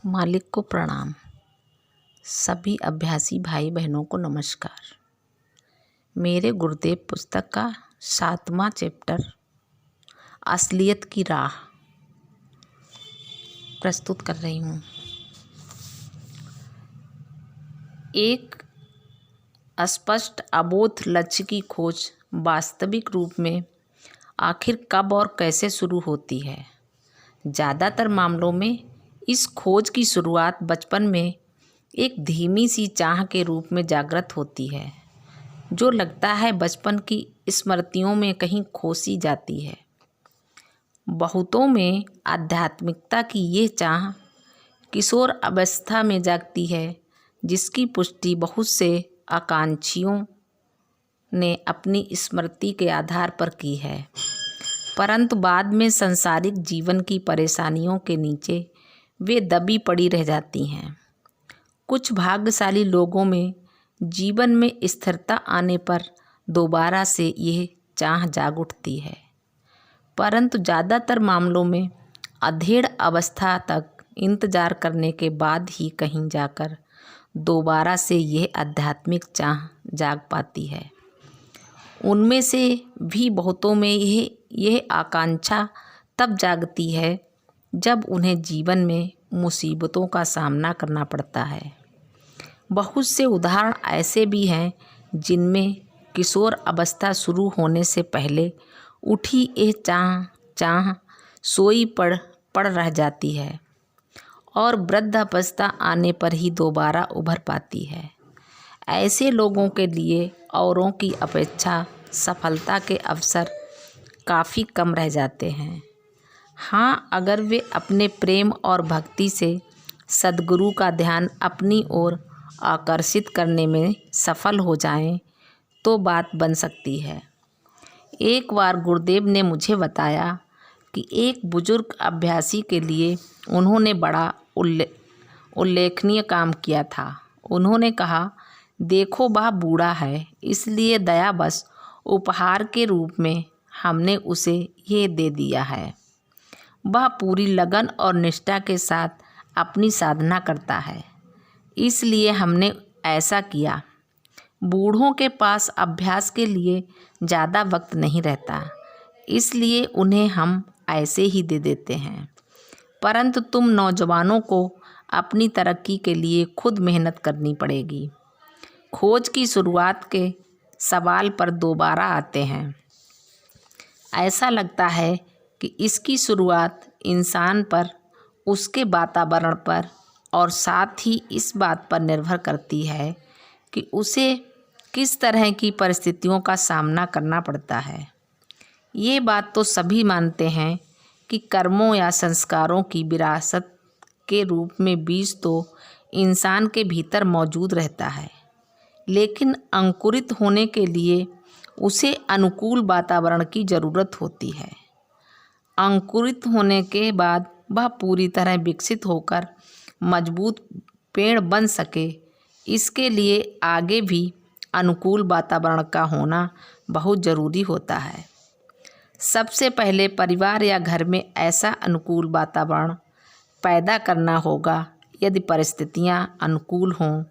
मालिक को प्रणाम। सभी अभ्यासी भाई बहनों को नमस्कार। मेरे गुरुदेव पुस्तक का 7वां चैप्टर असलियत की राह प्रस्तुत कर रही हूँ। एक स्पष्ट अबोध लक्ष्य की खोज वास्तविक रूप में आखिर कब और कैसे शुरू होती है। ज़्यादातर मामलों में इस खोज की शुरुआत बचपन में एक धीमी सी चाह के रूप में जागृत होती है, जो लगता है बचपन की स्मृतियों में कहीं खोसी जाती है। बहुतों में आध्यात्मिकता की ये चाह किशोर अवस्था में जागती है, जिसकी पुष्टि बहुत से आकांक्षियों ने अपनी स्मृति के आधार पर की है, परंतु बाद में सांसारिक जीवन की परेशानियों के नीचे वे दबी पड़ी रह जाती हैं। कुछ भाग्यशाली लोगों में जीवन में स्थिरता आने पर दोबारा से यह चाह जाग उठती है, परंतु ज़्यादातर मामलों में अधेड़ अवस्था तक इंतजार करने के बाद ही कहीं जाकर दोबारा से यह आध्यात्मिक चाह जाग पाती है। उनमें से भी बहुतों में यह आकांक्षा तब जागती है जब उन्हें जीवन में मुसीबतों का सामना करना पड़ता है। बहुत से उदाहरण ऐसे भी हैं जिनमें किशोर अवस्था शुरू होने से पहले उठी यह चाह सोई पड़ रह जाती है और वृद्धावस्था आने पर ही दोबारा उभर पाती है। ऐसे लोगों के लिए औरों की अपेक्षा सफलता के अवसर काफ़ी कम रह जाते हैं। हाँ, अगर वे अपने प्रेम और भक्ति से सद्गुरु का ध्यान अपनी ओर आकर्षित करने में सफल हो जाएं, तो बात बन सकती है। एक बार गुरुदेव ने मुझे बताया कि एक बुजुर्ग अभ्यासी के लिए उन्होंने बड़ा उल्लेखनीय काम किया था। उन्होंने कहा, देखो वह बूढ़ा है, इसलिए दया बस उपहार के रूप में हमने उसे ये दे दिया है। वह पूरी लगन और निष्ठा के साथ अपनी साधना करता है, इसलिए हमने ऐसा किया। बूढ़ों के पास अभ्यास के लिए ज़्यादा वक्त नहीं रहता, इसलिए उन्हें हम ऐसे ही दे देते हैं, परंतु तुम नौजवानों को अपनी तरक्की के लिए खुद मेहनत करनी पड़ेगी। खोज की शुरुआत के सवाल पर दोबारा आते हैं। ऐसा लगता है कि इसकी शुरुआत इंसान पर, उसके वातावरण पर और साथ ही इस बात पर निर्भर करती है कि उसे किस तरह की परिस्थितियों का सामना करना पड़ता है। ये बात तो सभी मानते हैं कि कर्मों या संस्कारों की विरासत के रूप में बीज तो इंसान के भीतर मौजूद रहता है, लेकिन अंकुरित होने के लिए उसे अनुकूल वातावरण की ज़रूरत होती है। अंकुरित होने के बाद वह पूरी तरह विकसित होकर मजबूत पेड़ बन सके, इसके लिए आगे भी अनुकूल वातावरण का होना बहुत ज़रूरी होता है। सबसे पहले परिवार या घर में ऐसा अनुकूल वातावरण पैदा करना होगा। यदि परिस्थितियां अनुकूल हों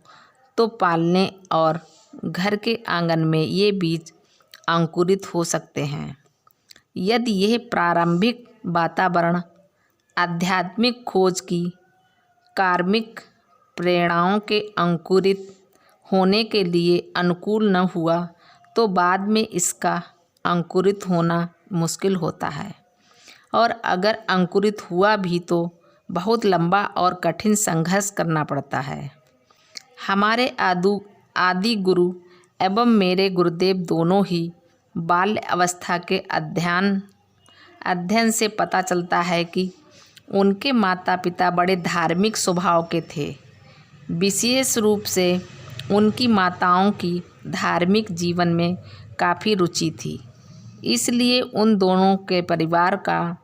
तो पालने और घर के आंगन में ये बीज अंकुरित हो सकते हैं। यदि यह प्रारंभिक वातावरण आध्यात्मिक खोज की कार्मिक प्रेरणाओं के अंकुरित होने के लिए अनुकूल न हुआ, तो बाद में इसका अंकुरित होना मुश्किल होता है, और अगर अंकुरित हुआ भी तो बहुत लंबा और कठिन संघर्ष करना पड़ता है। हमारे आदि गुरु एवं मेरे गुरुदेव दोनों ही बाल्य अवस्था के अध्ययन से पता चलता है कि उनके माता पिता बड़े धार्मिक स्वभाव के थे। विशेष रूप से उनकी माताओं की धार्मिक जीवन में काफ़ी रुचि थी, इसलिए उन दोनों के परिवार का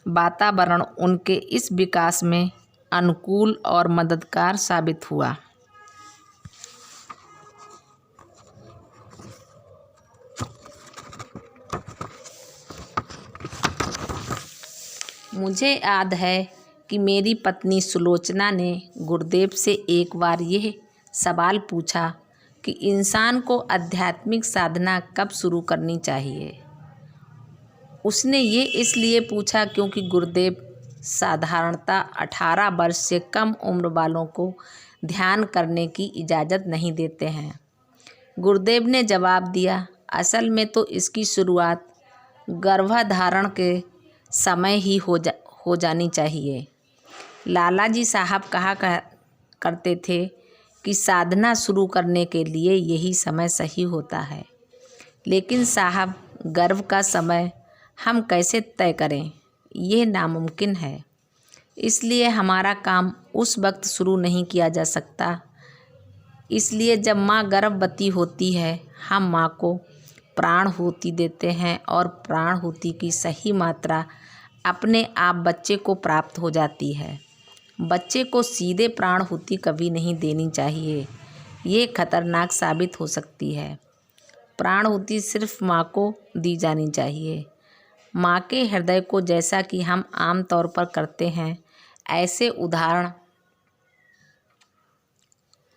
वातावरण उनके इस विकास में अनुकूल और मददगार साबित हुआ। मुझे याद है कि मेरी पत्नी सुलोचना ने गुरुदेव से एक बार यह सवाल पूछा कि इंसान को आध्यात्मिक साधना कब शुरू करनी चाहिए। उसने ये इसलिए पूछा क्योंकि गुरुदेव साधारणतः 18 वर्ष से कम उम्र वालों को ध्यान करने की इजाज़त नहीं देते हैं। गुरुदेव ने जवाब दिया, असल में तो इसकी शुरुआत गर्भधारण के समय ही हो जानी चाहिए। लाला जी साहब कहा करते थे कि साधना शुरू करने के लिए यही समय सही होता है। लेकिन साहब, गर्भ का समय हम कैसे तय करें? यह नामुमकिन है। इसलिए हमारा काम उस वक्त शुरू नहीं किया जा सकता। इसलिए जब माँ गर्भवती होती है, हम माँ को प्राणाहुति देते हैं और प्राणाहुति की सही मात्रा अपने आप बच्चे को प्राप्त हो जाती है। बच्चे को सीधे प्राणाहुति कभी नहीं देनी चाहिए। ये खतरनाक साबित हो सकती है। प्राणाहुति सिर्फ माँ को दी जानी चाहिए। माँ के हृदय को, जैसा कि हम आम तौर पर करते हैं, ऐसे उदाहरण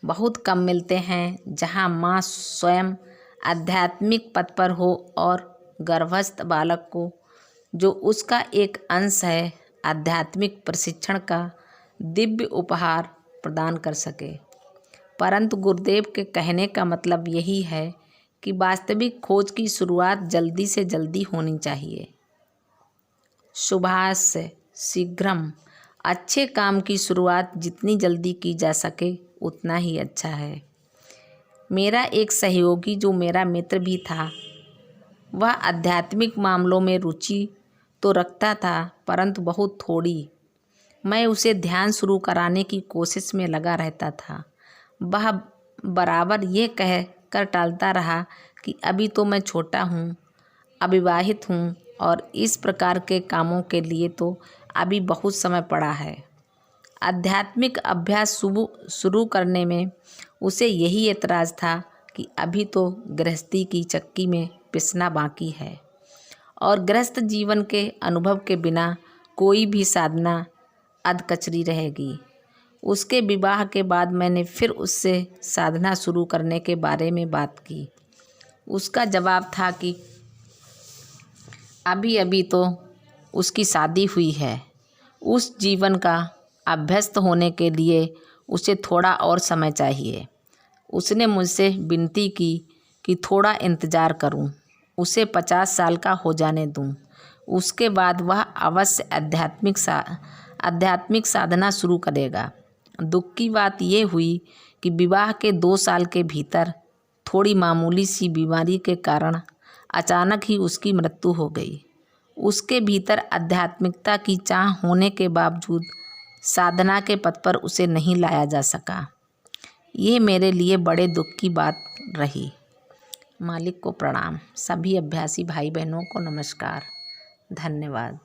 बहुत कम मिलते हैं जहाँ माँ स्वयं आध्यात्मिक पथ पर हो और गर्भस्थ बालक को, जो उसका एक अंश है, आध्यात्मिक प्रशिक्षण का दिव्य उपहार प्रदान कर सके। परंतु गुरुदेव के कहने का मतलब यही है कि वास्तविक खोज की शुरुआत जल्दी से जल्दी होनी चाहिए। शुभास्य शीघ्रम। अच्छे काम की शुरुआत जितनी जल्दी की जा सके उतना ही अच्छा है। मेरा एक सहयोगी, जो मेरा मित्र भी था, वह आध्यात्मिक मामलों में रुचि तो रखता था, परंतु बहुत थोड़ी। मैं उसे ध्यान शुरू कराने की कोशिश में लगा रहता था। वह बराबर ये कह कर टालता रहा कि अभी तो मैं छोटा हूँ, अविवाहित हूँ और इस प्रकार के कामों के लिए तो अभी बहुत समय पड़ा है। आध्यात्मिक अभ्यास शुरू करने में उसे यही एतराज़ था कि अभी तो गृहस्थी की चक्की में पिसना बाकी है और गृहस्थ जीवन के अनुभव के बिना कोई भी साधना अधकचरी रहेगी। उसके विवाह के बाद मैंने फिर उससे साधना शुरू करने के बारे में बात की। उसका जवाब था कि अभी अभी तो उसकी शादी हुई है। उस जीवन का अभ्यस्त होने के लिए उसे थोड़ा और समय चाहिए। उसने मुझसे विनती की कि थोड़ा इंतज़ार करूं, उसे 50 साल का हो जाने दूं। उसके बाद वह अवश्य आध्यात्मिक साधना शुरू करेगा। दुख की बात यह हुई कि विवाह के 2 साल के भीतर थोड़ी मामूली सी बीमारी के कारण अचानक ही उसकी मृत्यु हो गई। उसके भीतर आध्यात्मिकता की चाह होने के बावजूद साधना के पथ पर उसे नहीं लाया जा सका। ये मेरे लिए बड़े दुख की बात रही। मालिक को प्रणाम। सभी अभ्यासी भाई बहनों को नमस्कार। धन्यवाद।